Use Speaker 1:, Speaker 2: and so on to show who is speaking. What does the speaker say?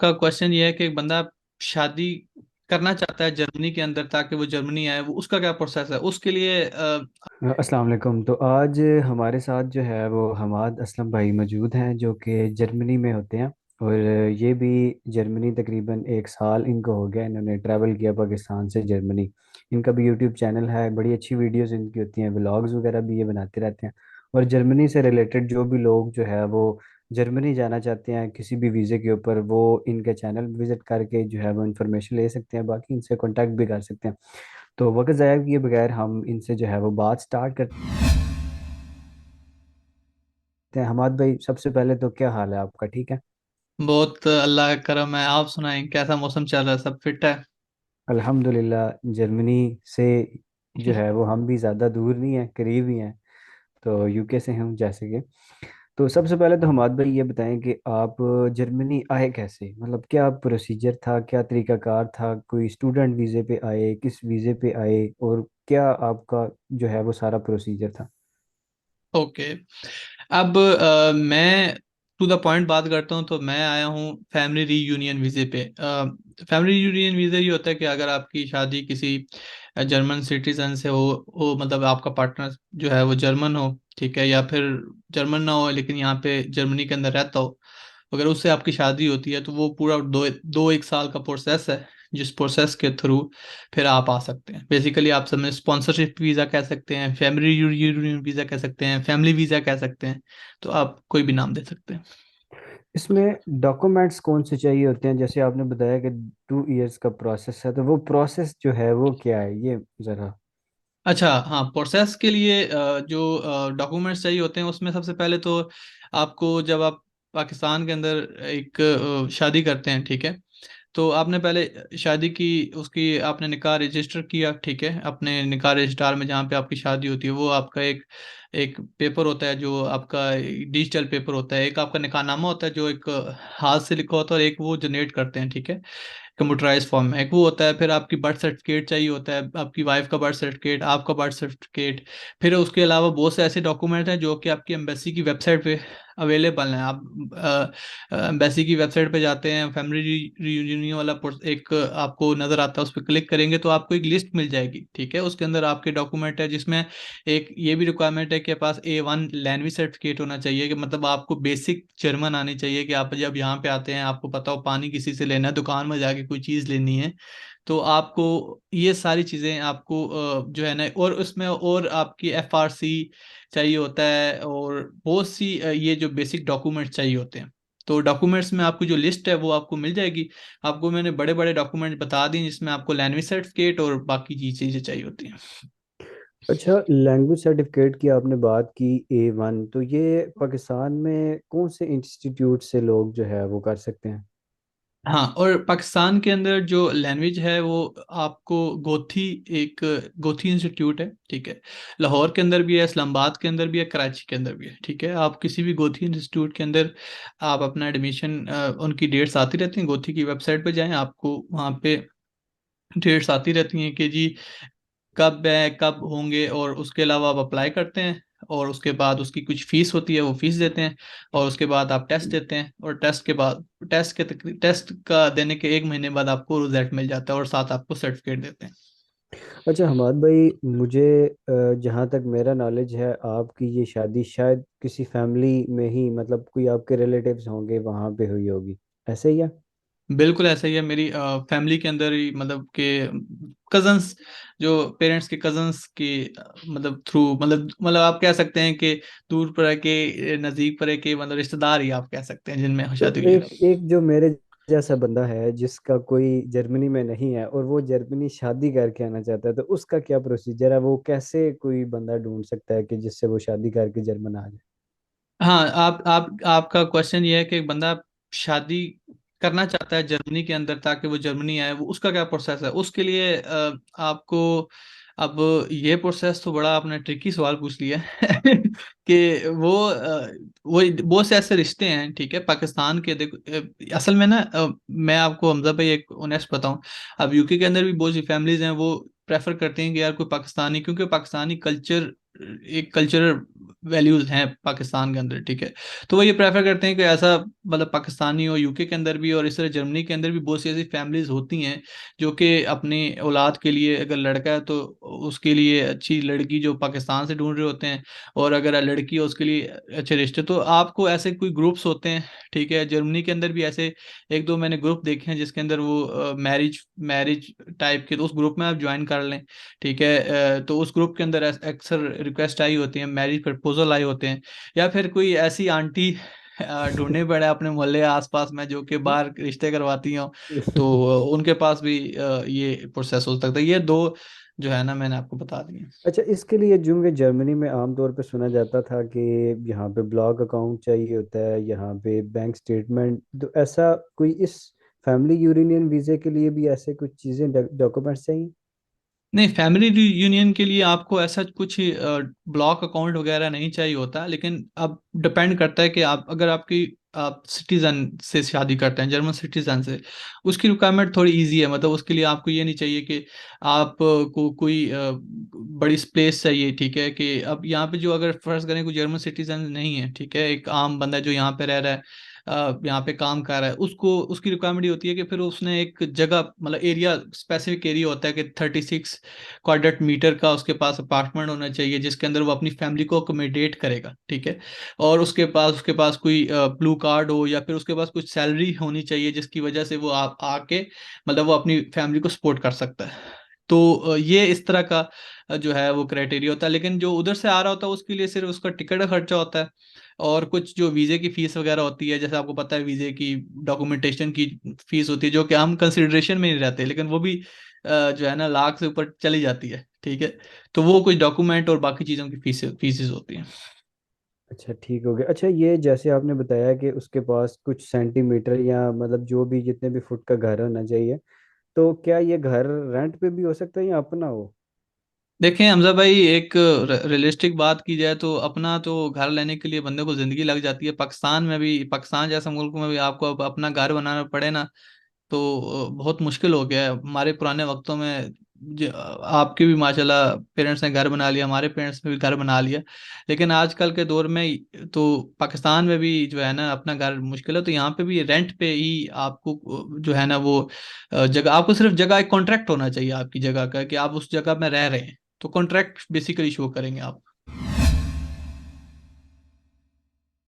Speaker 1: का क्वेश्चन ये है कि एक बंदा शादी करना चाहता है जर्मनी के अंदर ताकि वो जर्मनी आए, वो उसका क्या प्रोसेस है उसके लिए
Speaker 2: अस्सलाम वालेकुम। तो आज हमारे साथ जो है वो हमाद असलम भाई मौजूद हैं जो कि जर्मनी में होते हैं। और ये भी जर्मनी तकरीबन 1 साल इनको हो गया, इन्होंने ट्रैवल किया पाकिस्तान से जर्मनी। इनका भी यूट्यूब चैनल है, बड़ी अच्छी वीडियोस इनकी होती हैं, व्लॉग्स वगैरह भी ये बनाते रहते हैं। और जर्मनी से रिलेटेड जो भी लोग जो है वो जर्मनी जाना चाहते हैं किसी भी वीज़े के ऊपर, वो इनके चैनल विज़िट करके जो है वो इन्फॉर्मेशन ले सकते हैं, बाकी इनसे कॉन्टैक्ट भी कर सकते हैं। तो वक्त ज़ाया किए बगैर हम इनसे जो है वो बात स्टार्ट करते हैं। हमाद भाई, सबसे पहले तो क्या हाल है आपका? ठीक है?
Speaker 1: बहुत अल्लाह का करम है। आप सुनाएं, कैसा मौसम चल रहा है? सब फिट है?
Speaker 2: अल्हम्दुलिल्लाह। जर्मनी से जो है वो हम भी ज़्यादा दूर नहीं हैं, करीब ही हैं। तो यूके से हम जैसे कि, तो सबसे पहले तो हमाद भाई ये बताएं कि आप जर्मनी आए कैसे, मतलब क्या प्रोसीजर था, क्या तरीकाकार था? कोई स्टूडेंट वीज़े पे आए, किस वीज़े पे आए, और क्या आपका जो है वो सारा प्रोसीजर था?
Speaker 1: ओके। अब मैं टू द पॉइंट बात करता हूँ तो मैं आया हूँ फैमिली रीयूनियन वीज़े पे। फैमिली रीयूनियन वीज़ा ये होता है कि अगर आपकी शादी किसी जर्मन सिटीजन से हो, मतलब आपका पार्टनर जो है वो जर्मन हो, ठीक है, या फिर जर्मन ना हो लेकिन यहाँ पे जर्मनी के अंदर रहता हो, अगर उससे आपकी शादी होती है तो वो पूरा दो दो एक साल का प्रोसेस है, जिस प्रोसेस के थ्रू फिर आप आ सकते हैं। बेसिकली आप सब में स्पॉन्सरशिप वीज़ा कह सकते हैं, फैमिली यूनियन वीज़ा कह सकते हैं, फैमिली वीज़ा कह सकते हैं, तो आप कोई भी नाम दे सकते हैं।
Speaker 2: इसमें डॉक्यूमेंट्स कौन से चाहिए होते हैं? जैसे आपने बताया कि 2 इयर्स का प्रोसेस है, तो वो प्रोसेस जो है वो क्या है, ये ज़रा।
Speaker 1: अच्छा, हाँ, प्रोसेस के लिए जो डॉक्यूमेंट्स चाहिए होते हैं उसमें सबसे पहले तो आपको, जब आप पाकिस्तान के अंदर एक शादी करते हैं, ठीक है, तो आपने पहले शादी की, उसकी आपने निकाह रजिस्टर किया, ठीक है, अपने निकाह रजिस्ट्रार में जहाँ पे आपकी शादी होती है, वो आपका एक एक पेपर होता है जो आपका डिजिटल पेपर होता है। एक आपका निकाहनामा होता है जो एक हाथ से लिखा होता है, और एक वो जनरेट करते हैं, ठीक है, कंप्यूटराइज फॉर्म में। एक वो होता है, फिर आपकी बर्थ सर्टिफिकेट चाहिए होता है, आपकी वाइफ का बर्थ सर्टिफिकेट, आपका बर्थ सर्टिफिकेट। फिर उसके अलावा बहुत से ऐसे डॉक्यूमेंट हैं जो कि आपकी एम्बेसी की वेबसाइट पे अवेलेबल हैं। आप एम्बेसी की वेबसाइट पे जाते हैं, फैमिली रियूनियन वाला एक आपको नज़र आता है, उस पर क्लिक करेंगे तो आपको एक लिस्ट मिल जाएगी, ठीक है, उसके अंदर आपके डॉक्यूमेंट है, जिसमें एक ये भी रिक्वायरमेंट है कि पास A1 लैंग्वेज सर्टिफिकेट होना चाहिए, कि मतलब आपको बेसिक जर्मन आनी चाहिए, कि आप जब यहाँ पे आते हैं आपको पता हो पानी किसी से लेना है, दुकान में जाके कोई चीज़ लेनी है, तो आपको ये सारी चीज़ें आपको जो है ना, और उसमें और आपकी FRC चाहिए होता है, और बहुत सी ये जो बेसिक डॉक्यूमेंट्स चाहिए होते हैं। तो डॉक्यूमेंट्स में आपको जो लिस्ट है वो आपको मिल जाएगी। आपको मैंने बड़े बड़े डॉक्यूमेंट बता दिए जिसमें आपको लैंग्वेज सर्टिफिकेट और बाकी चीज़ें चाहिए होती हैं।
Speaker 2: अच्छा, लैंग्वेज सर्टिफिकेट की आपने बात की, A1, तो ये पाकिस्तान में कौन से इंस्टीट्यूट से लोग जो है वो कर सकते हैं?
Speaker 1: हाँ, और पाकिस्तान के अंदर जो लैंग्वेज है वो आपको गोथी, एक गोथी इंस्टीट्यूट है, ठीक है, लाहौर के अंदर भी है, इस्लामाबाद के अंदर भी है, कराची के अंदर भी है, ठीक है। आप किसी भी गोथी इंस्टीट्यूट के अंदर आप अपना एडमिशन, उनकी डेट्स आती रहती हैं, गोथी की वेबसाइट पे जाएं, आपको वहाँ पे डेट्स आती रहती हैं कि जी कब है, कब होंगे, और उसके अलावा आप अप्लाई करते हैं, और उसके बाद उसकी कुछ फीस होती है, वो फीस देते हैं, और उसके बाद आप टेस्ट देते हैं, और टेस्ट के बाद टेस्ट का देने के 1 महीने बाद आपको रिजल्ट मिल जाता है, और साथ आपको सर्टिफिकेट देते हैं।
Speaker 2: अच्छा हमाद भाई, मुझे जहाँ तक मेरा नॉलेज है, आपकी ये शादी शायद किसी फैमिली में ही, मतलब कोई आपके रिलेटिव्स होंगे वहाँ पे हुई होगी, ऐसे ही है?
Speaker 1: बिल्कुल ऐसा ही है। मेरी फैमिली के अंदर ही, मतलब के कजन्स, जो पेरेंट्स के कजन्स के मतलब थ्रू, मतलब आप कह सकते हैं कि दूर पर के नज़दीक पर के, मतलब रिश्तेदार ही आप कह सकते हैं जिनमें
Speaker 2: तो
Speaker 1: शादी हुई है।
Speaker 2: एक एक जो मेरे जैसा बंदा है जिसका कोई जर्मनी में नहीं है और वो जर्मनी शादी करके आना चाहता है, तो उसका क्या प्रोसीजर है? वो कैसे कोई बंदा ढूंढ सकता है कि जिससे वो शादी करके जर्मन आ जाए?
Speaker 1: हाँ, आप आपका क्वेश्चन ये है कि एक बंदा शादी करना चाहता है जर्मनी के अंदर ताकि वो जर्मनी आए, वो उसका क्या प्रोसेस है उसके लिए आपको। अब ये प्रोसेस तो बड़ा आपने ट्रिकी सवाल पूछ लिया है कि वो बहुत से ऐसे रिश्ते हैं, ठीक है, पाकिस्तान के, देखो असल में ना, मैं आपको हमजा भाई एक ऑनेस्ट बताऊं, अब यूके के अंदर भी बहुत सी फैमिलीज हैं, वो प्रेफर करते हैं कि यार कोई पाकिस्तानी, क्योंकि पाकिस्तानी कल्चर एक कल्चरल वैल्यूज हैं पाकिस्तान के अंदर, ठीक है। तो वो ये प्रेफर करते हैं कि ऐसा मतलब पाकिस्तानी हो, यूके के अंदर भी और इस तरह जर्मनी के अंदर भी बहुत सी ऐसी फैमिलीज होती हैं जो कि अपनी औलाद के लिए, अगर लड़का है तो उसके लिए अच्छी लड़की जो पाकिस्तान से ढूंढ रहे होते हैं, और अगर लड़की है उसके लिए अच्छे रिश्ते। तो आपको ऐसे कोई ग्रुप्स होते हैं, ठीक है। जर्मनी के अंदर भी ऐसे एक दो मैंने ग्रुप देखे हैं जिसके अंदर वो मैरिज मैरिज टाइप के, तो उस ग्रुप में आप ज्वाइन कर लें, ठीक है। तो उस ग्रुप के अंदर अक्सर रिक्वेस्ट आई होती है, मैरिज प्रपोजल आए होते हैं, या फिर कोई ऐसी आंटी ढूंढनी पड़े अपने मोहल्ले आसपास में जो कि बाहर रिश्ते करवाती हो, तो उनके पास भी ये प्रोसेस हो सकता है। ये दो जो है ना मैंने आपको बता दिए।
Speaker 2: अच्छा, इसके लिए जो कि जर्मनी में आमतौर पे सुना जाता था कि यहाँ पे ब्लॉक अकाउंट चाहिए होता है, यहाँ पे बैंक स्टेटमेंट, तो ऐसा कोई इस फैमिली यूनियन वीज़े के लिए भी ऐसे कुछ चीज़ें, डॉक्यूमेंट्स चाहिए?
Speaker 1: नहीं, फैमिली यूनियन के लिए आपको ऐसा कुछ ब्लॉक अकाउंट वगैरह नहीं चाहिए होता, लेकिन अब डिपेंड करता है कि अगर आप सिटीजन से शादी करते हैं, जर्मन सिटीजन से, उसकी रिक्वायरमेंट थोड़ी इजी है। मतलब उसके लिए आपको ये नहीं चाहिए कि आप को कोई बड़ी स्पेस चाहिए, ठीक है। कि अब यहाँ पे जो अगर फर्ज करें कोई जर्मन सिटीजन नहीं है, ठीक है, एक आम बंदा जो यहाँ पे रह रहा है, यहाँ पे काम कर रहा है, उसको उसकी रिक्वायरमेंट ये होती है कि फिर उसने एक जगह, मतलब एरिया, स्पेसिफिक एरिया होता है कि 36 क्वाड्रेट मीटर का उसके पास अपार्टमेंट होना चाहिए जिसके अंदर वो अपनी फैमिली को अकोमोडेट करेगा, ठीक है। और उसके पास कोई ब्लू कार्ड हो, या फिर उसके पास कुछ सैलरी होनी चाहिए जिसकी वजह से वो आके मतलब वो अपनी फैमिली को सपोर्ट कर सकता है। तो ये इस तरह का जो है वो क्राइटेरिया होता है। लेकिन जो उधर से आ रहा होता है उसके लिए सिर्फ उसका टिकट का खर्चा होता है, और कुछ जो वीज़े की फीस वगैरह होती है, जैसे आपको पता है वीज़े की डॉक्यूमेंटेशन की फीस होती है जो कि हम कंसिडरेशन में नहीं रहते, लेकिन वो भी जो है ना लाख से ऊपर चली जाती है, ठीक है। तो वो कुछ डॉक्यूमेंट और बाकी चीज़ों की फीसेस होती हैं।
Speaker 2: अच्छा, ठीक हो गया। अच्छा, ये जैसे आपने बताया कि उसके पास कुछ सेंटीमीटर या मतलब जो भी जितने भी फुट का घर होना चाहिए, तो क्या ये घर रेंट पे भी हो सकता है या अपना हो?
Speaker 1: देखें हमजा भाई, एक रियलिस्टिक बात की जाए तो अपना तो घर लेने के लिए बंदे को जिंदगी लग जाती है। पाकिस्तान में भी, पाकिस्तान जैसे मुल्क में भी आपको अब अपना घर बनाना पड़े ना, तो बहुत मुश्किल हो गया है। हमारे पुराने वक्तों में आपके भी माशाल्लाह पेरेंट्स ने घर बना लिया, हमारे पेरेंट्स ने भी घर बना लिया, लेकिन आजकल के दौर में तो पाकिस्तान में भी जो है ना अपना घर मुश्किल है। तो यहाँ पे भी रेंट पे ही आपको जो है ना वो जगह, आपको सिर्फ जगह, एक कॉन्ट्रैक्ट होना चाहिए आपकी जगह का कि आप उस जगह में रह रहे हैं, तो कॉन्ट्रैक्ट बेसिकली शो करेंगे आप।